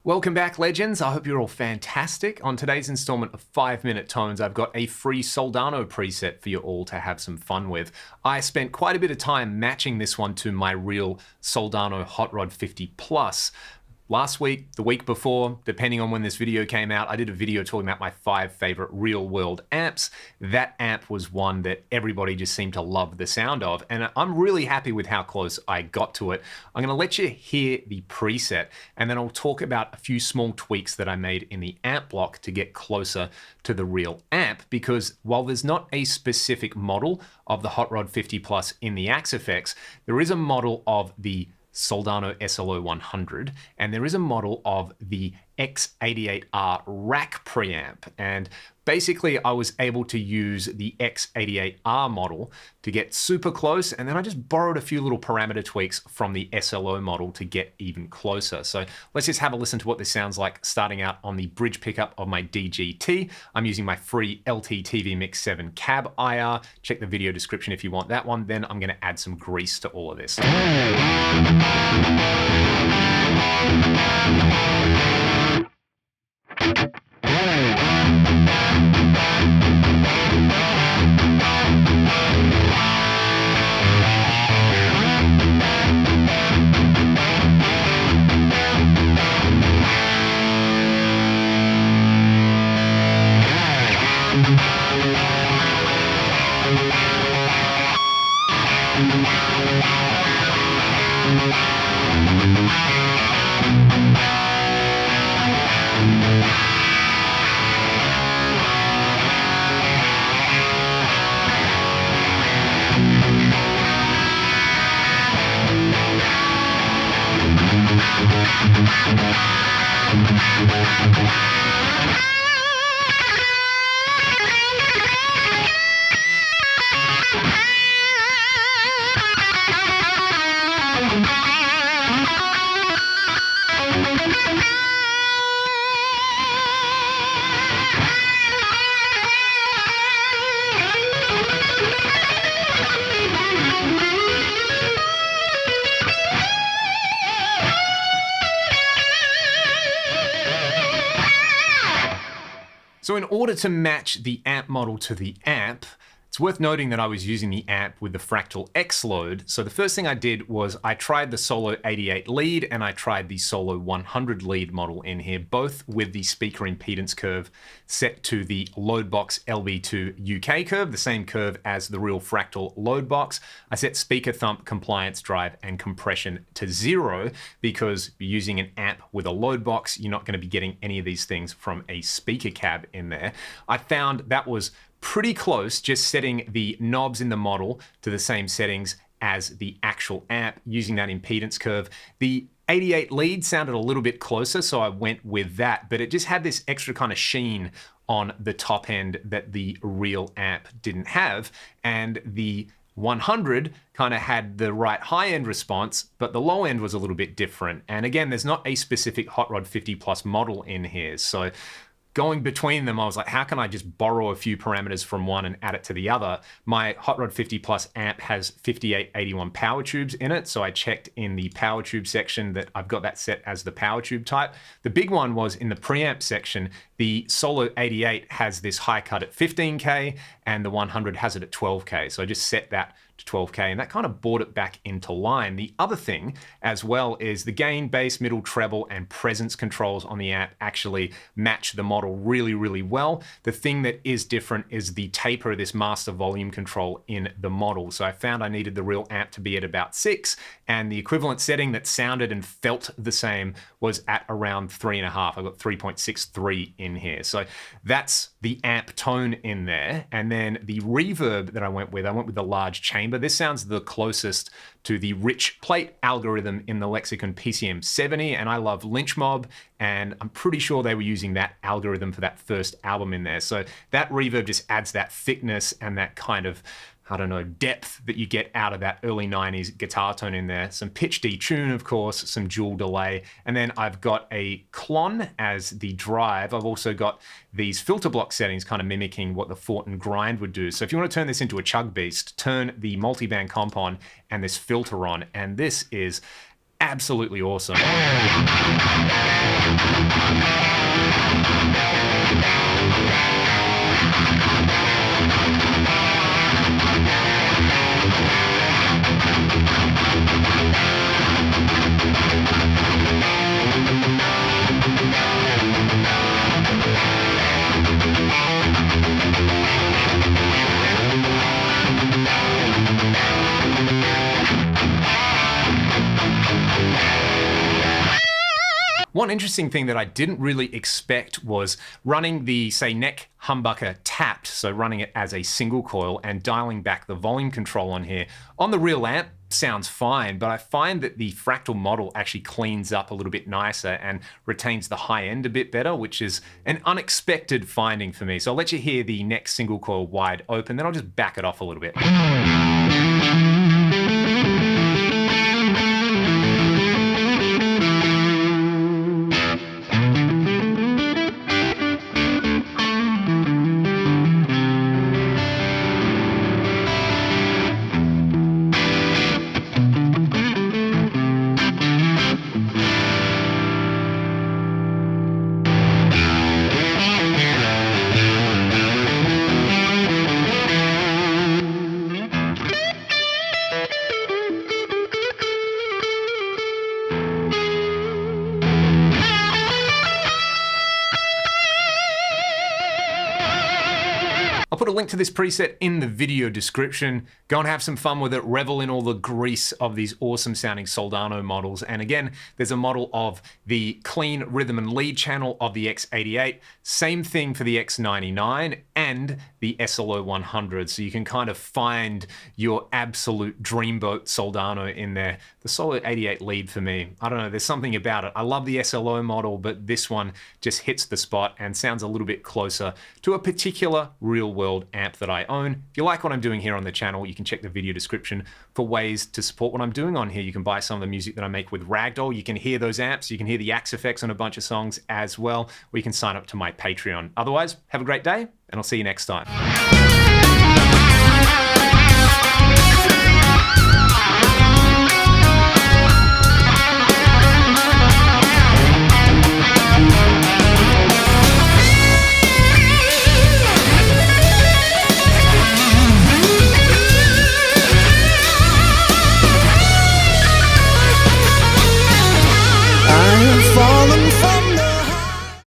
Welcome back, legends. I hope you're all fantastic. On today's installment of 5-Minute Tones, I've got a free Soldano preset for you all to have some fun with. I spent quite a bit of time matching this one to my real Soldano Hot Rod 50 Plus. Last week, the week before, depending on when this video came out, I did a video talking about my 5 favorite real-world amps. That amp was one that everybody just seemed to love the sound of, and I'm really happy with how close I got to it. I'm gonna let you hear the preset, and then I'll talk about a few small tweaks that I made in the amp block to get closer to the real amp, because while there's not a specific model of the Hot Rod 50 Plus in the Axe-Fx, there is a model of the Soldano SLO 100, and there is a model of the X88R rack preamp. And basically I was able to use the X88R model to get super close, and then I just borrowed a few little parameter tweaks from the SLO model to get even closer. So let's just have a listen to what this sounds like starting out on the bridge pickup of my DGT. I'm using my free LT TV Mix 7 cab IR. Check the video description if you want that one. Then I'm gonna add some grease to all of this. So in order to match the amp model to the amp, it's worth noting that I was using the amp with the Fractal X load. So the first thing I did was I tried the Solo 88 lead and I tried the Solo 100 lead model in here, both with the speaker impedance curve set to the Loadbox LB2 UK curve, the same curve as the real Fractal Loadbox. I set speaker thump, compliance drive, and compression to 0 because using an amp with a Loadbox, you're not going to be getting any of these things from a speaker cab in there. I found that was pretty close, just setting the knobs in the model to the same settings as the actual amp using that impedance curve. The 88 lead sounded a little bit closer, so I went with that, but it just had this extra kind of sheen on the top end that the real amp didn't have, and the 100 kind of had the right high-end response, but the low end was a little bit different. And again, there's not a specific Hot Rod 50 Plus model in here, so going between them, I was like, how can I just borrow a few parameters from one and add it to the other? My Hot Rod 50 Plus amp has 5881 power tubes in it, so I checked in the power tube section that I've got that set as the power tube type. The big one was in the preamp section, the Solo 88 has this high cut at 15K and the 100 has it at 12K, so I just set that to 12K, and that kind of brought it back into line. The other thing as well is the gain, bass, middle, treble, and presence controls on the amp actually match the model really, really well. The thing that is different is the taper of this master volume control in the model. So I found I needed the real amp to be at about 6, and the equivalent setting that sounded and felt the same was at around 3.5. I got 3.63 in here. So that's the amp tone in there. And then the reverb that I went with the large chamber. This sounds the closest to the rich plate algorithm in the Lexicon PCM 70, and I love Lynch Mob, and I'm pretty sure they were using that algorithm for that first album in there. So that reverb just adds that thickness and that kind of, I don't know, depth that you get out of that early 90s guitar tone in there. Some pitch detune, of course, some dual delay. And then I've got a clon as the drive. I've also got these filter block settings kind of mimicking what the Fort and Grind would do. So if you want to turn this into a chug beast, turn the multiband comp on and this filter on. And this is absolutely awesome. One interesting thing that I didn't really expect was running the, say, neck humbucker tapped, so running it as a single coil and dialing back the volume control on here. On the real amp, sounds fine, but I find that the fractal model actually cleans up a little bit nicer and retains the high end a bit better, which is an unexpected finding for me. So I'll let you hear the neck single coil wide open, then I'll just back it off a little bit. I'll put a link to this preset in the video description. Go and have some fun with it, revel in all the grease of these awesome sounding Soldano models. And again, there's a model of the clean rhythm and lead channel of the X88, same thing for the X99 and the SLO100. So you can kind of find your absolute dreamboat Soldano in there. The Solo 88 lead for me, I don't know, there's something about it. I love the SLO model, but this one just hits the spot and sounds a little bit closer to a particular real world amp that I own. If you like what I'm doing here on the channel, you can check the video description for ways to support what I'm doing on here. You can buy some of the music that I make with Ragdoll. You can hear those amps. You can hear the axe effects on a bunch of songs as well, or you can sign up to my Patreon. Otherwise, have a great day, and I'll see you next time.